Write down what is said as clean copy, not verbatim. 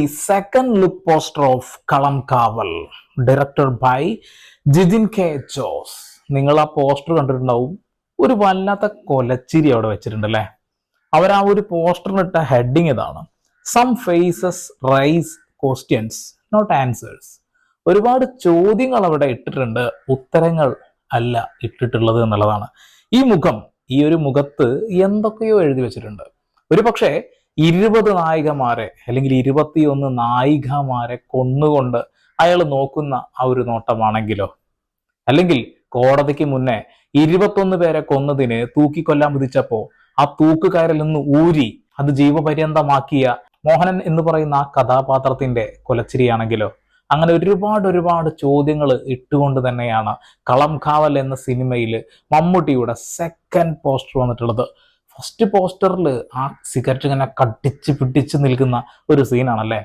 second look poster of Kalam Kaval, directed by Jithin K Jose. നിങ്ങൾ ആ poster കണ്ടിട്ടുണ്ടാവും. ഒരു വല്ലാത്ത കൊലച്ചിരി അവിടെ വെച്ചിട്ടുണ്ട് അല്ലേ. അവർ ആ ഒരു പോസ്റ്ററിനിട്ട ഹെഡിങ് ഇതാണ്: some faces raise questions not answers. ഒരുപാട് ചോദ്യങ്ങൾ അവിടെ ഇട്ടിട്ടുണ്ട്, ഉത്തരങ്ങൾ അല്ല ഇട്ടിട്ടുള്ളത് എന്നുള്ളതാണ്. ഈ ഒരു മുഖത്ത് എന്തൊക്കെയോ എഴുതി വെച്ചിട്ടുണ്ട്. ഒരു പക്ഷേ 20 നായികമാരെ അല്ലെങ്കിൽ 21 നായികമാരെ കൊന്നുകൊണ്ട് അയാൾ നോക്കുന്ന ആ ഒരു നോട്ടമാണെങ്കിലോ, അല്ലെങ്കിൽ കോടതിക്ക് മുന്നേ 21 പേരെ കൊന്നതിന് തൂക്കിക്കൊല്ലാൻ വിധിച്ചപ്പോ ആ തൂക്കുകയറിൽ നിന്ന് ഊരി അത് ജീവപര്യന്തമാക്കിയ മോഹനൻ എന്ന് പറയുന്ന ആ കഥാപാത്രത്തിന്റെ കൊലച്ചിരിയാണെങ്കിലോ, അങ്ങനെ ഒരുപാട് ചോദ്യങ്ങൾ ഇട്ടുകൊണ്ട് തന്നെയാണ് കളം കാവൽ എന്ന സിനിമയിൽ മമ്മൂട്ടിയുടെ സെക്കൻഡ് പോസ്റ്റർ വന്നിട്ടുള്ളത്. ഫസ്റ്റ് പോസ്റ്ററിൽ ആ സിഗരറ്റ് ഇങ്ങനെ കടിച്ച് പിടിച്ച് നിൽക്കുന്ന ഒരു സീനാണല്ലേ.